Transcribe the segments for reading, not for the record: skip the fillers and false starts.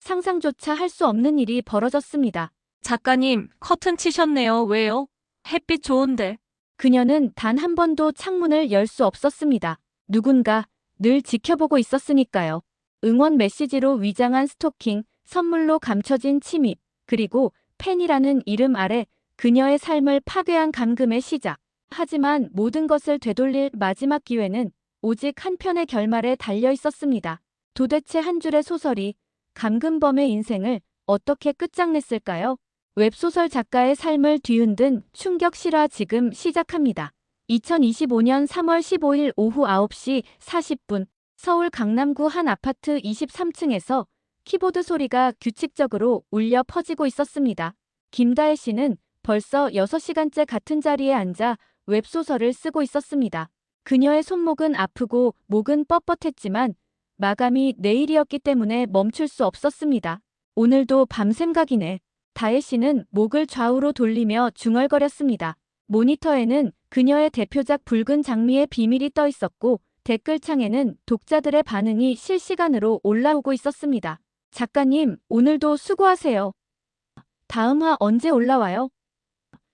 상상조차 할 수 없는 일이 벌어졌습니다. 작가님, 커튼 치셨네요. 왜요? 햇빛 좋은데. 그녀는 단 한 번도 창문을 열 수 없었습니다. 누군가 늘 지켜보고 있었으니까요. 응원 메시지로 위장한 스토킹, 선물로 감춰진 침입, 그리고 팬이라는 이름 아래 그녀의 삶을 파괴한 감금의 시작. 하지만 모든 것을 되돌릴 마지막 기회는 오직 한 편의 결말에 달려 있었습니다. 도대체 한 줄의 소설이 감금범의 인생을 어떻게 끝장냈을까요? 웹소설 작가의 삶을 뒤흔든 충격 실화 지금 시작합니다. 2025년 3월 15일 오후 9시 40분 서울 강남구 한 아파트 23층에서 키보드 소리가 규칙적으로 울려 퍼지고 있었습니다. 김다혜 씨는 벌써 6시간째 같은 자리에 앉아 웹소설을 쓰고 있었습니다. 그녀의 손목은 아프고 목은 뻣뻣했지만 마감이 내일이었기 때문에 멈출 수 없었습니다. 오늘도 밤샘 각이네. 다혜 씨는 목을 좌우로 돌리며 중얼거렸습니다. 모니터에는 그녀의 대표작 붉은 장미의 비밀이 떠 있었고 댓글창에는 독자들의 반응이 실시간으로 올라오고 있었습니다. 작가님, 오늘도 수고하세요. 다음 화 언제 올라와요?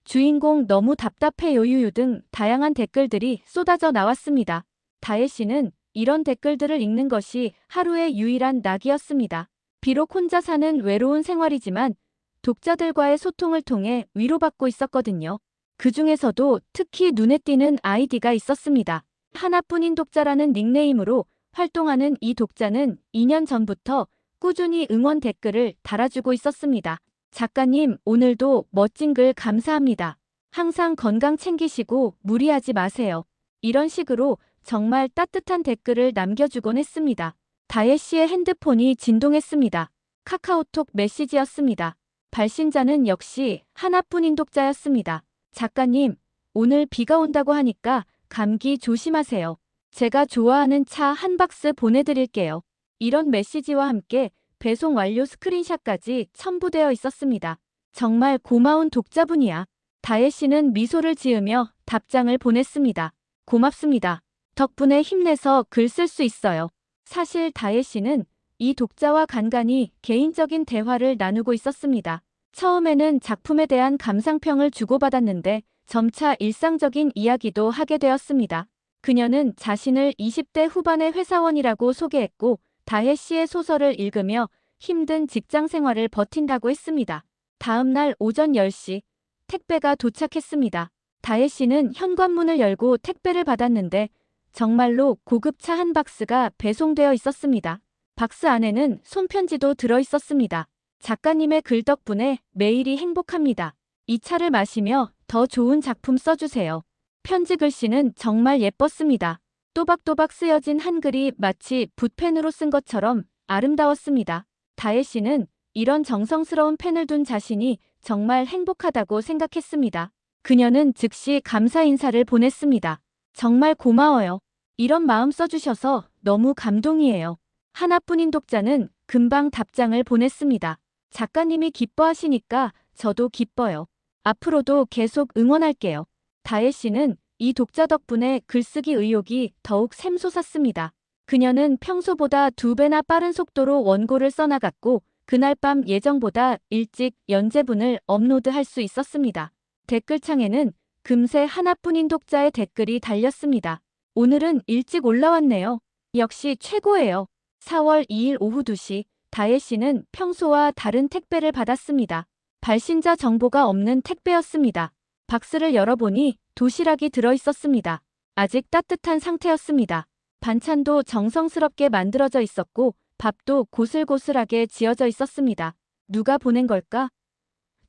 주인공 너무 답답해 요유유 등 다양한 댓글들이 쏟아져 나왔습니다. 다혜 씨는 이런 댓글들을 읽는 것이 하루의 유일한 낙이었습니다. 비록 혼자 사는 외로운 생활이지만 독자들과의 소통을 통해 위로받고 있었거든요. 그 중에서도 특히 눈에 띄는 아이디가 있었습니다. 하나뿐인 독자라는 닉네임으로 활동하는 이 독자는 2년 전부터 꾸준히 응원 댓글을 달아주고 있었습니다. 작가님, 오늘도 멋진 글 감사합니다. 항상 건강 챙기시고 무리하지 마세요. 이런 식으로 정말 따뜻한 댓글을 남겨주곤 했습니다. 다혜 씨의 핸드폰이 진동했습니다. 카카오톡 메시지였습니다. 발신자는 역시 하나뿐인 독자였습니다. 작가님, 오늘 비가 온다고 하니까 감기 조심하세요. 제가 좋아하는 차 한 박스 보내드릴게요. 이런 메시지와 함께 배송 완료 스크린샷까지 첨부되어 있었습니다. 정말 고마운 독자분이야. 다혜 씨는 미소를 지으며 답장을 보냈습니다. 고맙습니다. 덕분에 힘내서 글 쓸 수 있어요. 사실 다혜 씨는 이 독자와 간간히 개인적인 대화를 나누고 있었습니다. 처음에는 작품에 대한 감상평을 주고받았는데 점차 일상적인 이야기도 하게 되었습니다. 그녀는 자신을 20대 후반의 회사원이라고 소개했고 다혜 씨의 소설을 읽으며 힘든 직장 생활을 버틴다고 했습니다. 다음 날 오전 10시 택배가 도착했습니다. 다혜 씨는 현관문을 열고 택배를 받았는데 정말로 고급차 한 박스가 배송되어 있었습니다. 박스 안에는 손편지도 들어 있었습니다. 작가님의 글 덕분에 매일이 행복합니다. 이 차를 마시며 더 좋은 작품 써주세요. 편지 글씨는 정말 예뻤습니다. 또박또박 쓰여진 한글이 마치 붓펜으로 쓴 것처럼 아름다웠습니다. 다혜 씨는 이런 정성스러운 펜을 둔 자신이 정말 행복하다고 생각했습니다. 그녀는 즉시 감사 인사를 보냈습니다. 정말 고마워요. 이런 마음 써주셔서 너무 감동이에요. 하나뿐인 독자는 금방 답장을 보냈습니다. 작가님이 기뻐하시니까 저도 기뻐요. 앞으로도 계속 응원할게요. 다혜 씨는 이 독자 덕분에 글쓰기 의욕이 더욱 샘솟았습니다. 그녀는 평소보다 2배나 빠른 속도로 원고를 써나갔고 그날 밤 예정보다 일찍 연재분을 업로드할 수 있었습니다. 댓글창에는 금세 하나뿐인 독자의 댓글이 달렸습니다. 오늘은 일찍 올라왔네요. 역시 최고예요. 4월 2일 오후 2시 다혜 씨는 평소와 다른 택배를 받았습니다. 발신자 정보가 없는 택배였습니다. 박스를 열어보니 도시락이 들어있었습니다. 아직 따뜻한 상태였습니다. 반찬도 정성스럽게 만들어져 있었고 밥도 고슬고슬하게 지어져 있었습니다. 누가 보낸 걸까?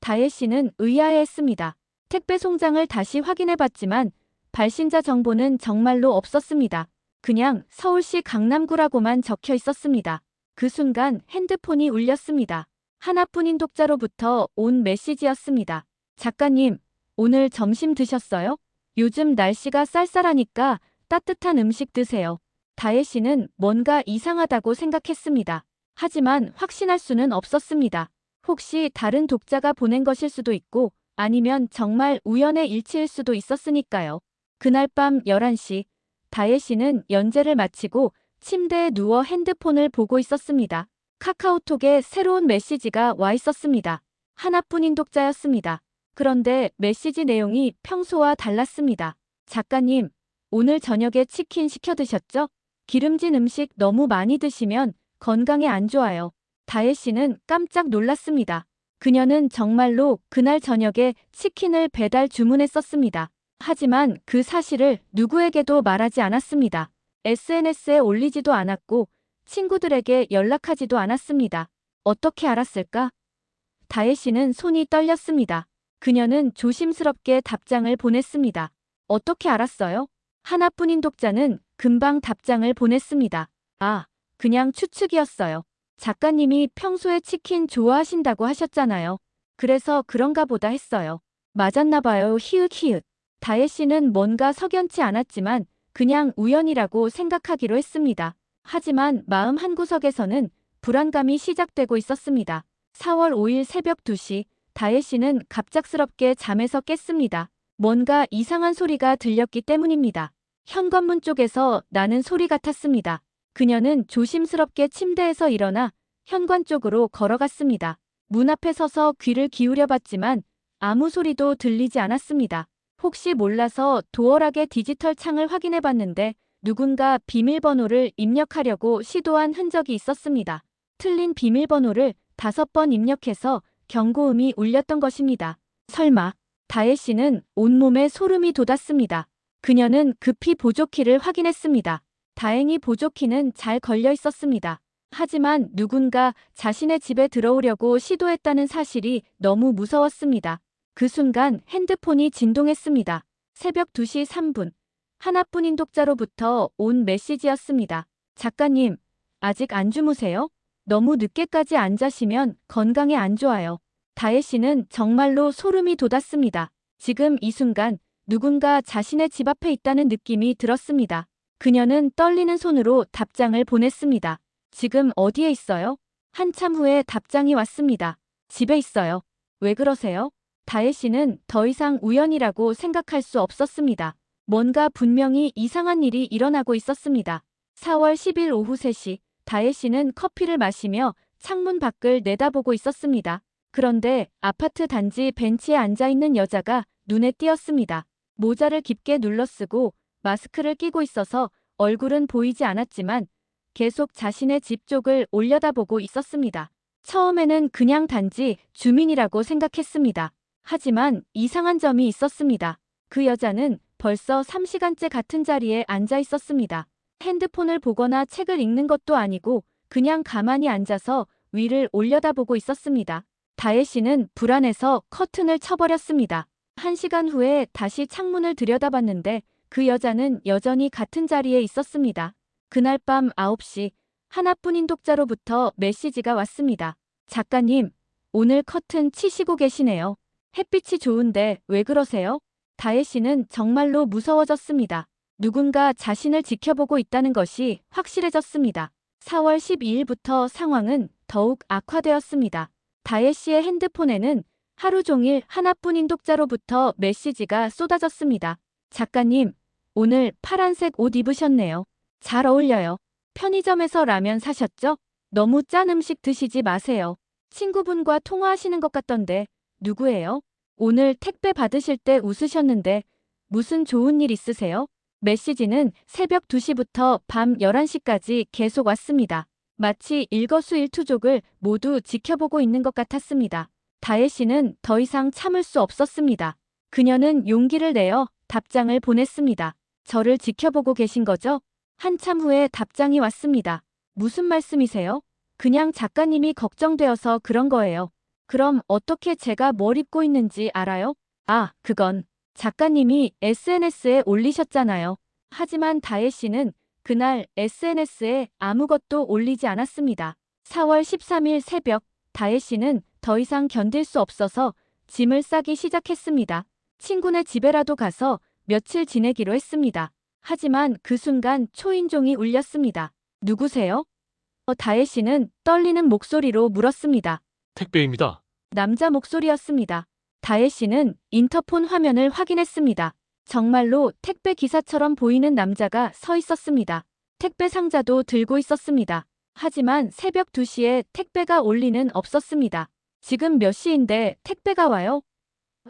다혜 씨는 의아해했습니다. 택배 송장을 다시 확인해봤지만 발신자 정보는 정말로 없었습니다. 그냥 서울시 강남구라고만 적혀 있었습니다. 그 순간 핸드폰이 울렸습니다. 하나뿐인 독자로부터 온 메시지였습니다. 작가님, 오늘 점심 드셨어요? 요즘 날씨가 쌀쌀하니까 따뜻한 음식 드세요. 다혜 씨는 뭔가 이상하다고 생각했습니다. 하지만 확신할 수는 없었습니다. 혹시 다른 독자가 보낸 것일 수도 있고 아니면 정말 우연의 일치일 수도 있었으니까요. 그날 밤 11시 다혜 씨는 연재를 마치고 침대에 누워 핸드폰을 보고 있었습니다. 카카오톡에 새로운 메시지가 와 있었습니다. 하나뿐인 독자였습니다. 그런데 메시지 내용이 평소와 달랐습니다. 작가님, 오늘 저녁에 치킨 시켜 드셨죠? 기름진 음식 너무 많이 드시면 건강에 안 좋아요. 다혜 씨는 깜짝 놀랐습니다. 그녀는 정말로 그날 저녁에 치킨을 배달 주문했었습니다. 하지만 그 사실을 누구에게도 말하지 않았습니다. SNS에 올리지도 않았고 친구들에게 연락하지도 않았습니다. 어떻게 알았을까? 다혜 씨는 손이 떨렸습니다. 그녀는 조심스럽게 답장을 보냈습니다. 어떻게 알았어요? 하나뿐인 독자는 금방 답장을 보냈습니다. 아, 그냥 추측이었어요. 작가님이 평소에 치킨 좋아하신다고 하셨잖아요. 그래서 그런가 보다 했어요. 맞았나 봐요. 히읗히읗. 다혜 씨는 뭔가 석연치 않았지만 그냥 우연이라고 생각하기로 했습니다. 하지만 마음 한구석에서는 불안감이 시작되고 있었습니다. 4월 5일 새벽 2시, 다혜 씨는 갑작스럽게 잠에서 깼습니다. 뭔가 이상한 소리가 들렸기 때문입니다. 현관문 쪽에서 나는 소리 같았습니다. 그녀는 조심스럽게 침대에서 일어나 현관 쪽으로 걸어갔습니다. 문 앞에 서서 귀를 기울여 봤지만 아무 소리도 들리지 않았습니다. 혹시 몰라서 도어락의 디지털 창을 확인해 봤는데 누군가 비밀번호를 입력하려고 시도한 흔적이 있었습니다. 틀린 비밀번호를 5번 입력해서 경고음이 울렸던 것입니다. 설마, 다혜 씨는 온몸에 소름이 돋았습니다. 그녀는 급히 보조키를 확인했습니다. 다행히 보조키는 잘 걸려 있었습니다. 하지만 누군가 자신의 집에 들어오려고 시도했다는 사실이 너무 무서웠습니다. 그 순간 핸드폰이 진동했습니다. 새벽 2시 3분. 하나뿐인 독자로부터 온 메시지였습니다. 작가님, 아직 안 주무세요? 너무 늦게까지 안 자시면 건강에 안 좋아요. 다혜 씨는 정말로 소름이 돋았습니다. 지금 이 순간 누군가 자신의 집 앞에 있다는 느낌이 들었습니다. 그녀는 떨리는 손으로 답장을 보냈습니다. 지금 어디에 있어요? 한참 후에 답장이 왔습니다. 집에 있어요. 왜 그러세요? 다혜 씨는 더 이상 우연이라고 생각할 수 없었습니다. 뭔가 분명히 이상한 일이 일어나고 있었습니다. 4월 10일 오후 3시, 다혜 씨는 커피를 마시며 창문 밖을 내다보고 있었습니다. 그런데 아파트 단지 벤치에 앉아있는 여자가 눈에 띄었습니다. 모자를 깊게 눌러쓰고 마스크를 끼고 있어서 얼굴은 보이지 않았지만 계속 자신의 집 쪽을 올려다보고 있었습니다. 처음에는 그냥 단지 주민이라고 생각했습니다. 하지만 이상한 점이 있었습니다. 그 여자는 벌써 3시간째 같은 자리에 앉아 있었습니다. 핸드폰을 보거나 책을 읽는 것도 아니고 그냥 가만히 앉아서 위를 올려다보고 있었습니다. 다혜 씨는 불안해서 커튼을 쳐버렸습니다. 1시간 후에 다시 창문을 들여다봤는데 그 여자는 여전히 같은 자리에 있었습니다. 그날 밤 9시, 하나뿐인 독자로부터 메시지가 왔습니다. 작가님, 오늘 커튼 치시고 계시네요. 햇빛이 좋은데 왜 그러세요? 다혜 씨는 정말로 무서워졌습니다. 누군가 자신을 지켜보고 있다는 것이 확실해졌습니다. 4월 12일부터 상황은 더욱 악화되었습니다. 다혜 씨의 핸드폰에는 하루 종일 하나뿐인 독자로부터 메시지가 쏟아졌습니다. 작가님, 오늘 파란색 옷 입으셨네요. 잘 어울려요. 편의점에서 라면 사셨죠? 너무 짠 음식 드시지 마세요. 친구분과 통화하시는 것 같던데 누구예요? 오늘 택배 받으실 때 웃으셨는데 무슨 좋은 일 있으세요? 메시지는 새벽 2시부터 밤 11시까지 계속 왔습니다. 마치 일거수일투족을 모두 지켜보고 있는 것 같았습니다. 다혜 씨는 더 이상 참을 수 없었습니다. 그녀는 용기를 내어 답장을 보냈습니다. 저를 지켜보고 계신 거죠? 한참 후에 답장이 왔습니다. 무슨 말씀이세요? 그냥 작가님이 걱정되어서 그런 거예요. 그럼 어떻게 제가 뭘 입고 있는지 알아요? 아, 그건 작가님이 SNS에 올리셨잖아요. 하지만 다혜 씨는 그날 SNS에 아무것도 올리지 않았습니다. 4월 13일 새벽, 다혜 씨는 더 이상 견딜 수 없어서 짐을 싸기 시작했습니다. 친구네 집에라도 가서 며칠 지내기로 했습니다. 하지만 그 순간 초인종이 울렸습니다. 누구세요? 다혜 씨는 떨리는 목소리로 물었습니다. 택배입니다. 남자 목소리였습니다. 다혜 씨는 인터폰 화면을 확인했습니다. 정말로 택배 기사처럼 보이는 남자가 서 있었습니다. 택배 상자도 들고 있었습니다. 하지만 새벽 2시에 택배가 올 리는 없었습니다. 지금 몇 시인데 택배가 와요?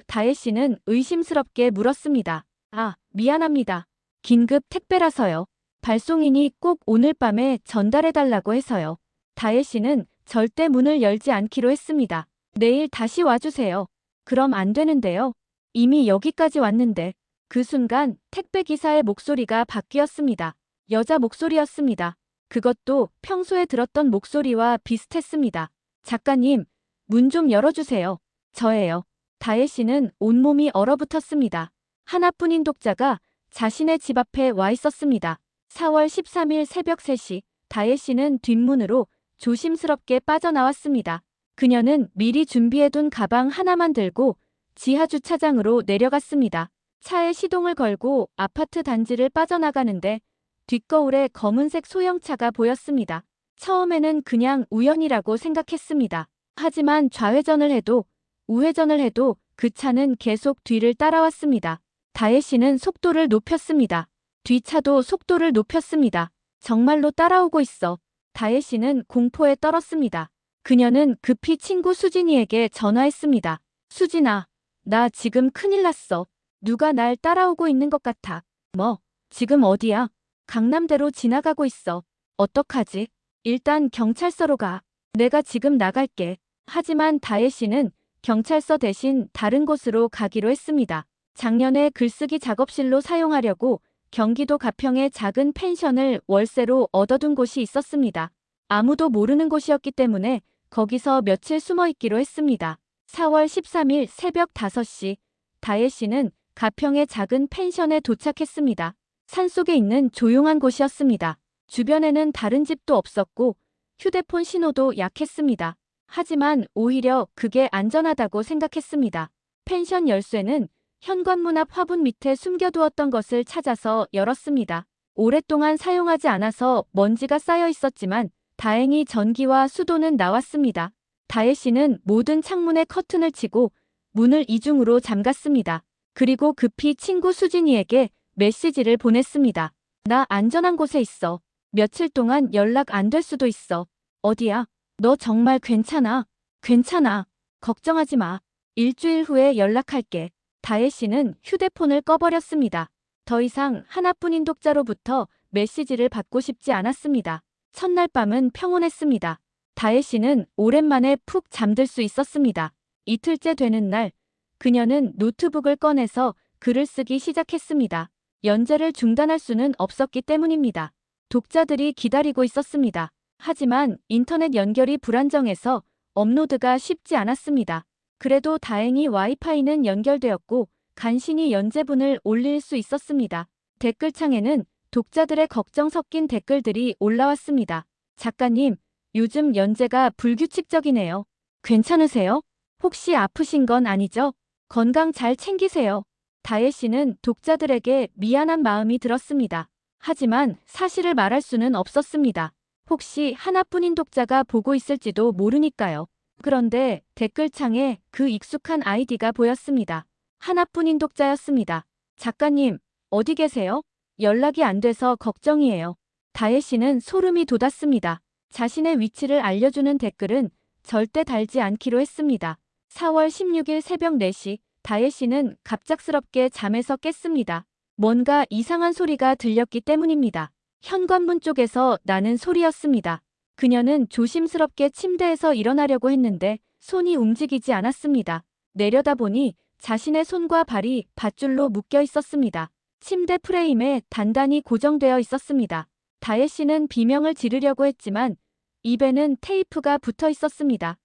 다혜 씨는 의심스럽게 물었습니다. 아, 미안합니다. 긴급 택배라서요. 발송인이 꼭 오늘 밤에 전달해달라고 해서요. 다혜 씨는 절대 문을 열지 않기로 했습니다. 내일 다시 와주세요. 그럼 안 되는데요. 이미 여기까지 왔는데. 그 순간 택배 기사의 목소리가 바뀌었습니다. 여자 목소리였습니다. 그것도 평소에 들었던 목소리와 비슷했습니다. 작가님, 문 좀 열어주세요. 저예요. 다혜 씨는 온몸이 얼어붙었습니다. 하나뿐인 독자가 자신의 집 앞에 와 있었습니다. 4월 13일 새벽 3시, 다혜 씨는 뒷문으로 조심스럽게 빠져나왔습니다. 그녀는 미리 준비해둔 가방 하나만 들고 지하 주차장으로 내려갔습니다. 차에 시동을 걸고 아파트 단지를 빠져나가는데 뒷거울에 검은색 소형차가 보였습니다. 처음에는 그냥 우연이라고 생각했습니다. 하지만 좌회전을 해도 우회전을 해도 그 차는 계속 뒤를 따라왔습니다. 다혜 씨는 속도를 높였습니다. 뒷차도 속도를 높였습니다. 정말로 따라오고 있어. 다혜 씨는 공포에 떨었습니다. 그녀는 급히 친구 수진이에게 전화했습니다. 수진아, 나 지금 큰일 났어. 누가 날 따라오고 있는 것 같아. 뭐, 지금 어디야? 강남대로 지나가고 있어. 어떡하지? 일단 경찰서로 가. 내가 지금 나갈게. 하지만 다혜 씨는 경찰서 대신 다른 곳으로 가기로 했습니다. 작년에 글쓰기 작업실로 사용하려고 경기도 가평의 작은 펜션을 월세로 얻어둔 곳이 있었습니다. 아무도 모르는 곳이었기 때문에 거기서 며칠 숨어 있기로 했습니다. 4월 13일 새벽 5시, 다혜 씨는 가평의 작은 펜션에 도착했습니다. 산속에 있는 조용한 곳이었습니다. 주변에는 다른 집도 없었고 휴대폰 신호도 약했습니다. 하지만 오히려 그게 안전하다고 생각했습니다. 펜션 열쇠는 현관문 앞 화분 밑에 숨겨두었던 것을 찾아서 열었습니다. 오랫동안 사용하지 않아서 먼지가 쌓여 있었지만 다행히 전기와 수도는 나왔습니다. 다혜 씨는 모든 창문에 커튼을 치고 문을 이중으로 잠갔습니다. 그리고 급히 친구 수진이에게 메시지를 보냈습니다. 나 안전한 곳에 있어. 며칠 동안 연락 안 될 수도 있어. 어디야? 너 정말 괜찮아? 괜찮아. 걱정하지 마. 일주일 후에 연락할게. 다혜 씨는 휴대폰을 꺼버렸습니다. 더 이상 하나뿐인 독자로부터 메시지를 받고 싶지 않았습니다. 첫날 밤은 평온했습니다. 다혜 씨는 오랜만에 푹 잠들 수 있었습니다. 이틀째 되는 날, 그녀는 노트북을 꺼내서 글을 쓰기 시작했습니다. 연재를 중단할 수는 없었기 때문입니다. 독자들이 기다리고 있었습니다. 하지만 인터넷 연결이 불안정해서 업로드가 쉽지 않았습니다. 그래도 다행히 와이파이는 연결되었고 간신히 연재분을 올릴 수 있었습니다. 댓글창에는 독자들의 걱정 섞인 댓글들이 올라왔습니다. 작가님, 요즘 연재가 불규칙적이네요. 괜찮으세요? 혹시 아프신 건 아니죠? 건강 잘 챙기세요. 다혜 씨는 독자들에게 미안한 마음이 들었습니다. 하지만 사실을 말할 수는 없었습니다. 혹시 하나뿐인 독자가 보고 있을지도 모르니까요. 그런데 댓글창에 그 익숙한 아이디가 보였습니다. 하나뿐인 독자였습니다. 작가님, 어디 계세요? 연락이 안 돼서 걱정이에요. 다혜 씨는 소름이 돋았습니다. 자신의 위치를 알려주는 댓글은 절대 달지 않기로 했습니다. 4월 16일 새벽 4시, 다혜 씨는 갑작스럽게 잠에서 깼습니다. 뭔가 이상한 소리가 들렸기 때문입니다. 현관문 쪽에서 나는 소리였습니다. 그녀는 조심스럽게 침대에서 일어나려고 했는데 손이 움직이지 않았습니다. 내려다보니 자신의 손과 발이 밧줄로 묶여 있었습니다. 침대 프레임에 단단히 고정되어 있었습니다. 다혜 씨는 비명을 지르려고 했지만 입에는 테이프가 붙어 있었습니다.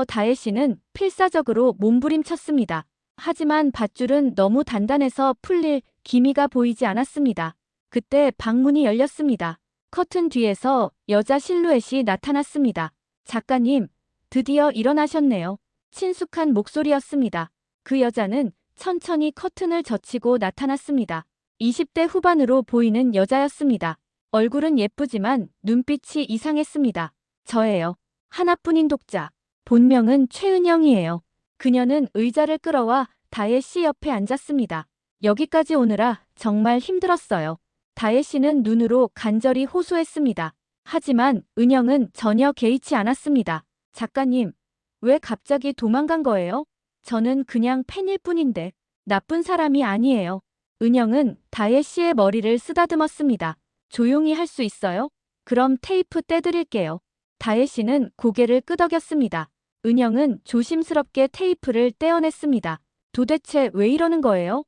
다혜 씨는 필사적으로 몸부림쳤습니다. 하지만 밧줄은 너무 단단해서 풀릴 기미가 보이지 않았습니다. 그때 방문이 열렸습니다. 커튼 뒤에서 여자 실루엣이 나타났습니다. 작가님, 드디어 일어나셨네요. 친숙한 목소리였습니다. 그 여자는 천천히 커튼을 젖히고 나타났습니다. 20대 후반으로 보이는 여자였습니다. 얼굴은 예쁘지만 눈빛이 이상했습니다. 저예요. 하나뿐인 독자. 본명은 최은영이에요. 그녀는 의자를 끌어와 다혜 씨 옆에 앉았습니다. 여기까지 오느라 정말 힘들었어요. 다혜 씨는 눈으로 간절히 호소했습니다. 하지만 은영은 전혀 개의치 않았습니다. 작가님, 왜 갑자기 도망간 거예요? 저는 그냥 팬일 뿐인데 나쁜 사람이 아니에요. 은영은 다혜 씨의 머리를 쓰다듬었습니다. 조용히 할 수 있어요? 그럼 테이프 떼드릴게요. 다혜 씨는 고개를 끄덕였습니다. 은영은 조심스럽게 테이프를 떼어냈습니다. 도대체 왜 이러는 거예요?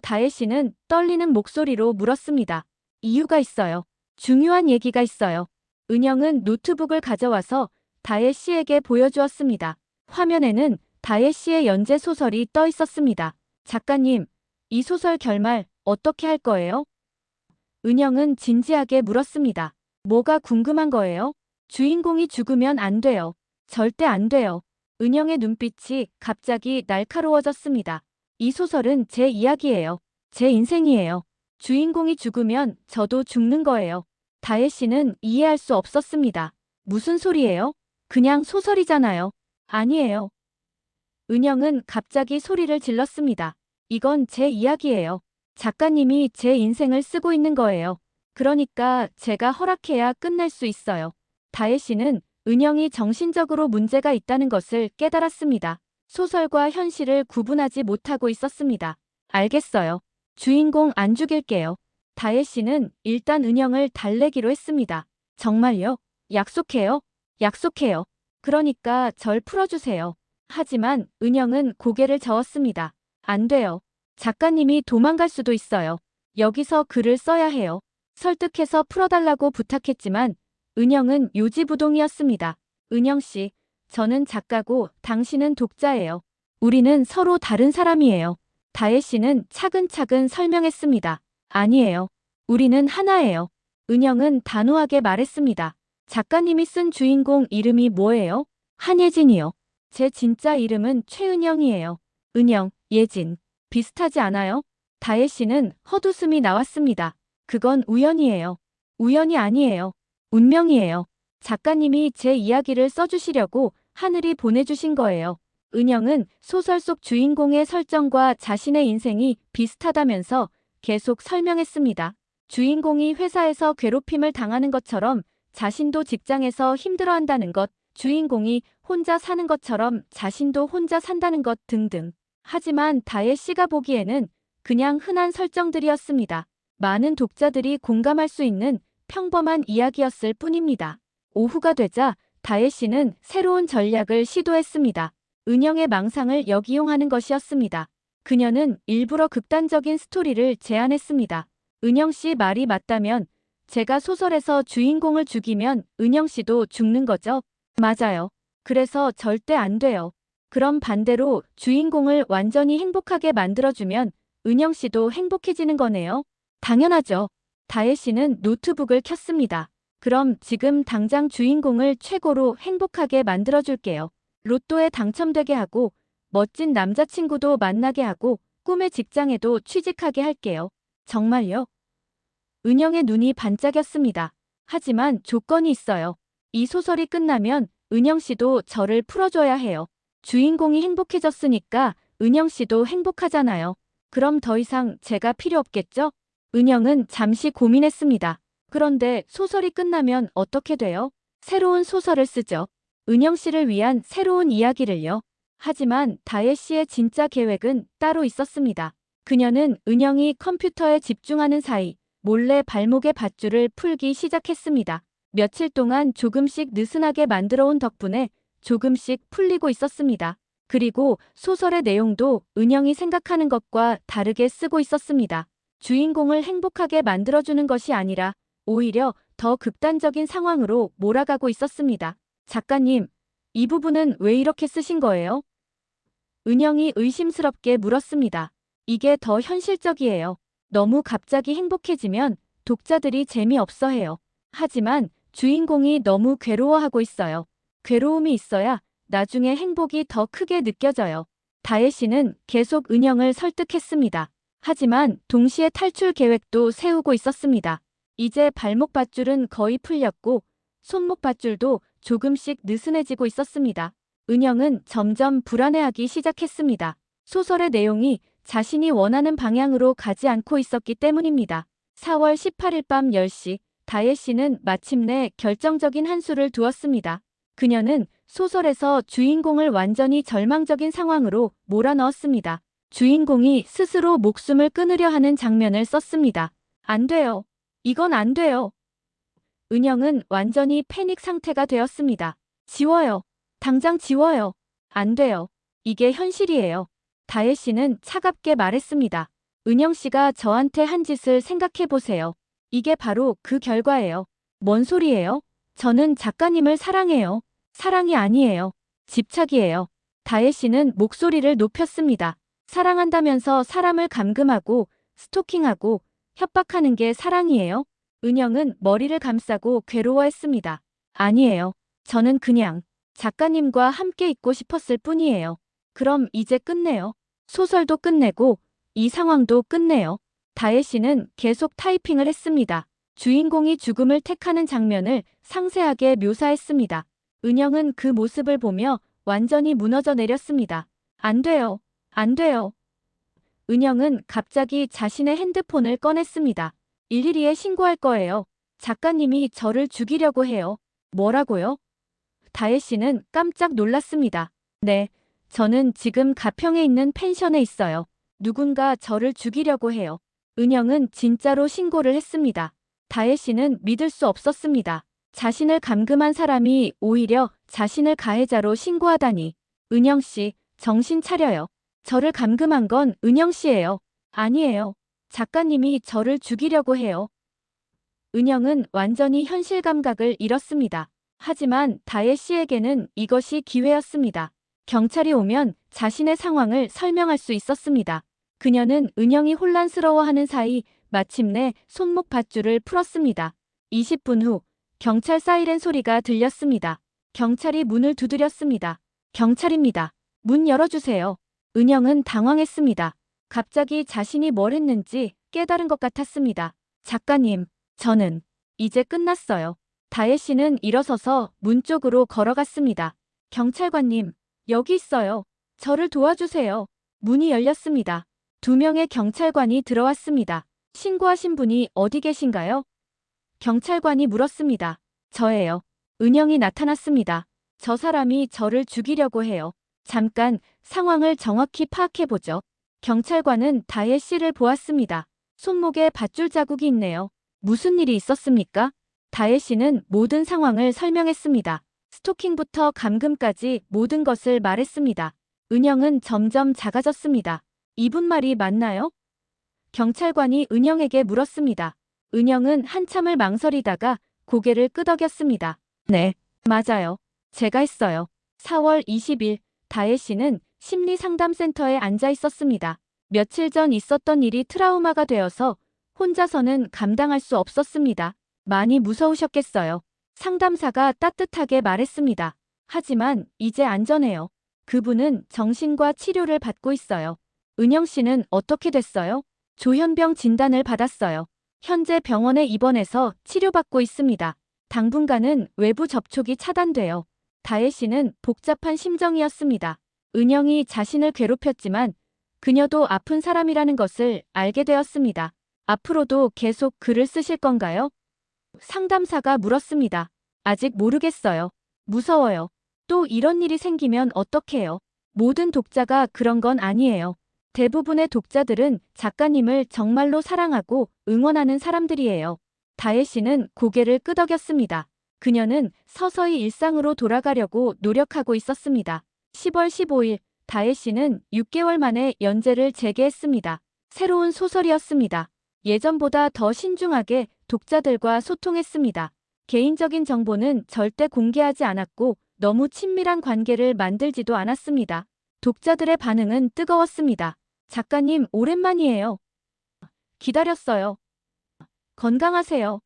다혜 씨는 떨리는 목소리로 물었습니다. 이유가 있어요. 중요한 얘기가 있어요. 은영은 노트북을 가져와서 다혜 씨에게 보여주었습니다. 화면에는 다혜 씨의 연재 소설이 떠 있었습니다. 작가님, 이 소설 결말 어떻게 할 거예요? 은영은 진지하게 물었습니다. 뭐가 궁금한 거예요? 주인공이 죽으면 안 돼요. 절대 안 돼요. 은영의 눈빛이 갑자기 날카로워졌습니다. 이 소설은 제 이야기예요. 제 인생이에요. 주인공이 죽으면 저도 죽는 거예요. 다혜 씨는 이해할 수 없었습니다. 무슨 소리예요? 그냥 소설이잖아요. 아니에요. 은영은 갑자기 소리를 질렀습니다. 이건 제 이야기예요. 작가님이 제 인생을 쓰고 있는 거예요. 그러니까 제가 허락해야 끝낼 수 있어요. 다혜 씨는 은영이 정신적으로 문제가 있다는 것을 깨달았습니다. 소설과 현실을 구분하지 못하고 있었습니다. 알겠어요. 주인공 안 죽일게요. 다혜 씨는 일단 은영을 달래기로 했습니다. 정말요? 약속해요? 약속해요. 그러니까 절 풀어주세요. 하지만 은영은 고개를 저었습니다. 안 돼요. 작가님이 도망갈 수도 있어요. 여기서 글을 써야 해요. 설득해서 풀어달라고 부탁했지만 은영은 요지부동이었습니다. 은영 씨, 저는 작가고 당신은 독자예요. 우리는 서로 다른 사람이에요. 다혜 씨는 차근차근 설명했습니다. 아니에요. 우리는 하나예요. 은영은 단호하게 말했습니다. 작가님이 쓴 주인공 이름이 뭐예요? 한예진이요. 제 진짜 이름은 최은영이에요. 은영, 예진. 비슷하지 않아요? 다혜 씨는 헛웃음이 나왔습니다. 그건 우연이에요. 우연이 아니에요. 운명이에요. 작가님이 제 이야기를 써주시려고 하늘이 보내주신 거예요. 은영은 소설 속 주인공의 설정과 자신의 인생이 비슷하다면서 계속 설명했습니다. 주인공이 회사에서 괴롭힘을 당하는 것처럼 자신도 직장에서 힘들어한다는 것, 주인공이 혼자 사는 것처럼 자신도 혼자 산다는 것 등등. 하지만 다혜 씨가 보기에는 그냥 흔한 설정들이었습니다. 많은 독자들이 공감할 수 있는 평범한 이야기였을 뿐입니다. 오후가 되자 다혜 씨는 새로운 전략을 시도했습니다. 은영의 망상을 역이용하는 것이었습니다. 그녀는 일부러 극단적인 스토리를 제안했습니다. 은영 씨 말이 맞다면 제가 소설에서 주인공을 죽이면 은영 씨도 죽는 거죠? 맞아요. 그래서 절대 안 돼요. 그럼 반대로 주인공을 완전히 행복하게 만들어주면 은영 씨도 행복해지는 거네요. 당연하죠. 다혜 씨는 노트북을 켰습니다. 그럼 지금 당장 주인공을 최고로 행복하게 만들어줄게요. 로또에 당첨되게 하고 멋진 남자친구도 만나게 하고 꿈의 직장에도 취직하게 할게요. 정말요? 은영의 눈이 반짝였습니다. 하지만 조건이 있어요. 이 소설이 끝나면 은영 씨도 저를 풀어줘야 해요. 주인공이 행복해졌으니까 은영 씨도 행복하잖아요. 그럼 더 이상 제가 필요 없겠죠? 은영은 잠시 고민했습니다. 그런데 소설이 끝나면 어떻게 돼요? 새로운 소설을 쓰죠. 은영 씨를 위한 새로운 이야기를요. 하지만 다혜 씨의 진짜 계획은 따로 있었습니다. 그녀는 은영이 컴퓨터에 집중하는 사이 몰래 발목의 밧줄을 풀기 시작했습니다. 며칠 동안 조금씩 느슨하게 만들어온 덕분에 조금씩 풀리고 있었습니다. 그리고 소설의 내용도 은영이 생각하는 것과 다르게 쓰고 있었습니다. 주인공을 행복하게 만들어주는 것이 아니라 오히려 더 극단적인 상황으로 몰아가고 있었습니다. 작가님, 이 부분은 왜 이렇게 쓰신 거예요? 은영이 의심스럽게 물었습니다. 이게 더 현실적이에요. 너무 갑자기 행복해지면 독자들이 재미없어 해요. 하지만 주인공이 너무 괴로워하고 있어요. 괴로움이 있어야 나중에 행복이 더 크게 느껴져요. 다혜 씨는 계속 은영을 설득했습니다. 하지만 동시에 탈출 계획도 세우고 있었습니다. 이제 발목 밧줄은 거의 풀렸고 손목 밧줄도 조금씩 느슨해지고 있었습니다. 은영은 점점 불안해하기 시작했습니다. 소설의 내용이 자신이 원하는 방향으로 가지 않고 있었기 때문입니다. 4월 18일 밤 10시, 다혜 씨는 마침내 결정적인 한 수를 두었습니다. 그녀는 소설에서 주인공을 완전히 절망적인 상황으로 몰아넣었습니다. 주인공이 스스로 목숨을 끊으려 하는 장면을 썼습니다. 안 돼요. 이건 안 돼요. 은영은 완전히 패닉 상태가 되었습니다. 지워요. 당장 지워요. 안 돼요. 이게 현실이에요. 다혜 씨는 차갑게 말했습니다. 은영 씨가 저한테 한 짓을 생각해 보세요. 이게 바로 그 결과예요. 뭔 소리예요? 저는 작가님을 사랑해요. 사랑이 아니에요. 집착이에요. 다혜 씨는 목소리를 높였습니다. 사랑한다면서 사람을 감금하고 스토킹하고 협박하는 게 사랑이에요? 은영은 머리를 감싸고 괴로워했습니다. 아니에요. 저는 그냥 작가님과 함께 있고 싶었을 뿐이에요. 그럼 이제 끝내요. 소설도 끝내고 이 상황도 끝내요. 다혜 씨는 계속 타이핑을 했습니다. 주인공이 죽음을 택하는 장면을 상세하게 묘사했습니다. 은영은 그 모습을 보며 완전히 무너져 내렸습니다. 안 돼요. 안 돼요. 은영은 갑자기 자신의 핸드폰을 꺼냈습니다. 112에 신고할 거예요. 작가님이 저를 죽이려고 해요. 뭐라고요? 다혜 씨는 깜짝 놀랐습니다. 네, 저는 지금 가평에 있는 펜션에 있어요. 누군가 저를 죽이려고 해요. 은영은 진짜로 신고를 했습니다. 다혜 씨는 믿을 수 없었습니다. 자신을 감금한 사람이 오히려 자신을 가해자로 신고하다니. 은영 씨, 정신 차려요. 저를 감금한 건 은영 씨예요. 아니에요. 작가님이 저를 죽이려고 해요. 은영은 완전히 현실 감각을 잃었습니다. 하지만 다혜 씨에게는 이것이 기회였습니다. 경찰이 오면 자신의 상황을 설명할 수 있었습니다. 그녀는 은영이 혼란스러워하는 사이 마침내 손목 밧줄을 풀었습니다. 20분 후 경찰 사이렌 소리가 들렸습니다. 경찰이 문을 두드렸습니다. 경찰입니다. 문 열어주세요. 은영은 당황했습니다. 갑자기 자신이 뭘 했는지 깨달은 것 같았습니다. 작가님, 저는 이제 끝났어요. 다혜 씨는 일어서서 문 쪽으로 걸어갔습니다. 경찰관님, 여기 있어요. 저를 도와주세요. 문이 열렸습니다. 2명의 경찰관이 들어왔습니다. 신고하신 분이 어디 계신가요? 경찰관이 물었습니다. 저예요. 은영이 나타났습니다. 저 사람이 저를 죽이려고 해요. 잠깐 상황을 정확히 파악해보죠. 경찰관은 다혜 씨를 보았습니다. 손목에 밧줄 자국이 있네요. 무슨 일이 있었습니까? 다혜 씨는 모든 상황을 설명했습니다. 스토킹부터 감금까지 모든 것을 말했습니다. 은영은 점점 작아졌습니다. 이분 말이 맞나요? 경찰관이 은영에게 물었습니다. 은영은 한참을 망설이다가 고개를 끄덕였습니다. 네, 맞아요. 제가 했어요. 4월 20일, 다혜 씨는 심리상담센터에 앉아 있었습니다. 며칠 전 있었던 일이 트라우마가 되어서 혼자서는 감당할 수 없었습니다. 많이 무서우셨겠어요. 상담사가 따뜻하게 말했습니다. 하지만 이제 안전해요. 그분은 정신과 치료를 받고 있어요. 은영 씨는 어떻게 됐어요? 조현병 진단을 받았어요. 현재 병원에 입원해서 치료받고 있습니다. 당분간은 외부 접촉이 차단돼요. 다혜 씨는 복잡한 심정이었습니다. 은영이 자신을 괴롭혔지만 그녀도 아픈 사람이라는 것을 알게 되었습니다. 앞으로도 계속 글을 쓰실 건가요? 상담사가 물었습니다. 아직 모르겠어요. 무서워요. 또 이런 일이 생기면 어떡해요? 모든 독자가 그런 건 아니에요. 대부분의 독자들은 작가님을 정말로 사랑하고 응원하는 사람들이에요. 다혜 씨는 고개를 끄덕였습니다. 그녀는 서서히 일상으로 돌아가려고 노력하고 있었습니다. 10월 15일, 다혜 씨는 6개월 만에 연재를 재개했습니다. 새로운 소설이었습니다. 예전보다 더 신중하게 독자들과 소통했습니다. 개인적인 정보는 절대 공개하지 않았고 너무 친밀한 관계를 만들지도 않았습니다. 독자들의 반응은 뜨거웠습니다. 작가님, 오랜만이에요. 기다렸어요. 건강하세요.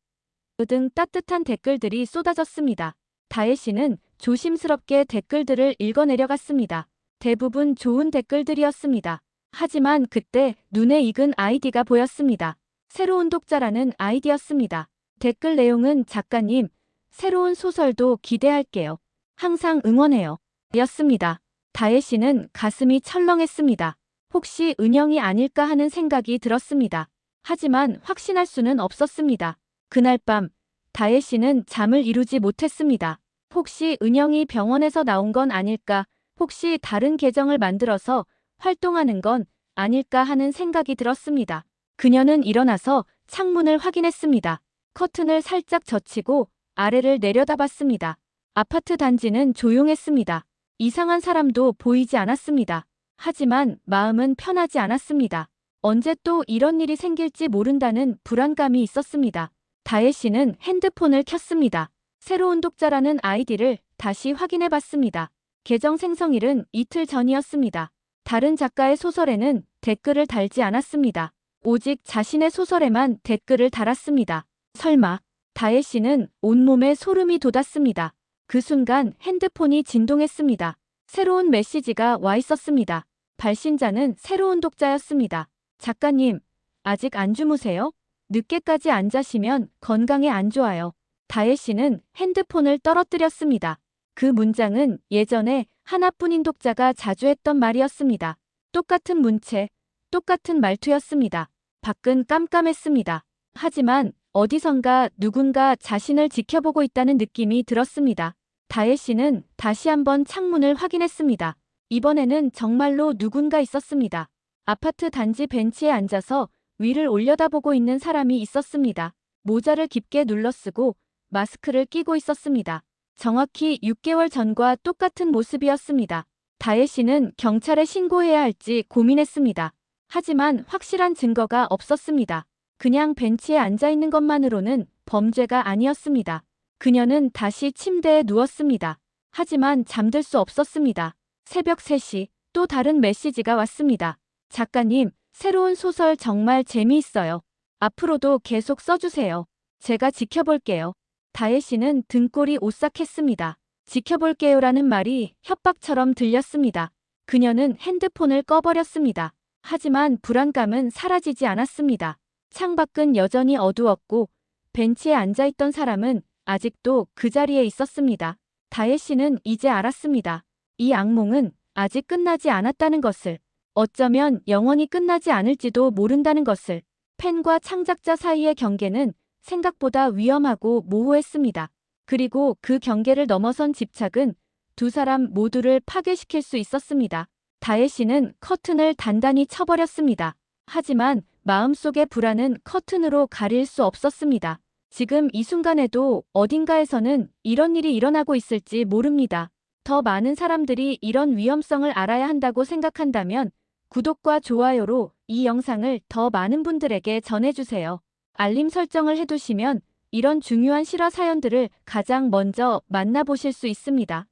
등 따뜻한 댓글들이 쏟아졌습니다. 다혜 씨는 조심스럽게 댓글들을 읽어내려갔습니다. 대부분 좋은 댓글들이었습니다. 하지만 그때 눈에 익은 아이디가 보였습니다. 새로운 독자라는 아이디였습니다. 댓글 내용은 작가님, 새로운 소설도 기대할게요. 항상 응원해요. 였습니다. 다혜 씨는 가슴이 철렁했습니다. 혹시 은영이 아닐까 하는 생각이 들었습니다. 하지만 확신할 수는 없었습니다. 그날 밤 다혜 씨는 잠을 이루지 못했습니다. 혹시 은영이 병원에서 나온 건 아닐까? 혹시 다른 계정을 만들어서 활동하는 건 아닐까 하는 생각이 들었습니다. 그녀는 일어나서 창문을 확인했습니다. 커튼을 살짝 젖히고 아래를 내려다봤습니다. 아파트 단지는 조용했습니다. 이상한 사람도 보이지 않았습니다. 하지만 마음은 편하지 않았습니다. 언제 또 이런 일이 생길지 모른다는 불안감이 있었습니다. 다혜 씨는 핸드폰을 켰습니다. 새로운 독자라는 아이디를 다시 확인해 봤습니다. 계정 생성일은 이틀 전이었습니다. 다른 작가의 소설에는 댓글을 달지 않았습니다. 오직 자신의 소설에만 댓글을 달았습니다. 설마, 다혜 씨는 온몸에 소름이 돋았습니다. 그 순간 핸드폰이 진동했습니다. 새로운 메시지가 와 있었습니다. 발신자는 새로운 독자였습니다. 작가님, 아직 안 주무세요? 늦게까지 안 자시면 건강에 안 좋아요. 다혜 씨는 핸드폰을 떨어뜨렸습니다. 그 문장은 예전에 하나뿐인 독자가 자주 했던 말이었습니다. 똑같은 문체, 똑같은 말투였습니다. 밖은 깜깜했습니다. 하지만 어디선가 누군가 자신을 지켜보고 있다는 느낌이 들었습니다. 다혜 씨는 다시 한번 창문을 확인했습니다. 이번에는 정말로 누군가 있었습니다. 아파트 단지 벤치에 앉아서 위를 올려다보고 있는 사람이 있었습니다. 모자를 깊게 눌러쓰고 마스크를 끼고 있었습니다. 정확히 6개월 전과 똑같은 모습이었습니다. 다혜 씨는 경찰에 신고해야 할지 고민했습니다. 하지만 확실한 증거가 없었습니다. 그냥 벤치에 앉아 있는 것만으로는 범죄가 아니었습니다. 그녀는 다시 침대에 누웠습니다. 하지만 잠들 수 없었습니다. 새벽 3시 또 다른 메시지가 왔습니다. 작가님, 새로운 소설 정말 재미있어요. 앞으로도 계속 써주세요. 제가 지켜볼게요. 다혜 씨는 등골이 오싹했습니다. 지켜볼게요라는 말이 협박처럼 들렸습니다. 그녀는 핸드폰을 꺼버렸습니다. 하지만 불안감은 사라지지 않았습니다. 창밖은 여전히 어두웠고 벤치에 앉아있던 사람은 아직도 그 자리에 있었습니다. 다혜 씨는 이제 알았습니다. 이 악몽은 아직 끝나지 않았다는 것을. 어쩌면 영원히 끝나지 않을지도 모른다는 것을. 팬과 창작자 사이의 경계는 생각보다 위험하고 모호했습니다. 그리고 그 경계를 넘어선 집착은 두 사람 모두를 파괴시킬 수 있었습니다. 다혜 씨는 커튼을 단단히 쳐버렸습니다. 하지만 마음속의 불안은 커튼으로 가릴 수 없었습니다. 지금 이 순간에도 어딘가에서는 이런 일이 일어나고 있을지 모릅니다. 더 많은 사람들이 이런 위험성을 알아야 한다고 생각한다면 구독과 좋아요로 이 영상을 더 많은 분들에게 전해주세요. 알림 설정을 해두시면 이런 중요한 실화 사연들을 가장 먼저 만나보실 수 있습니다.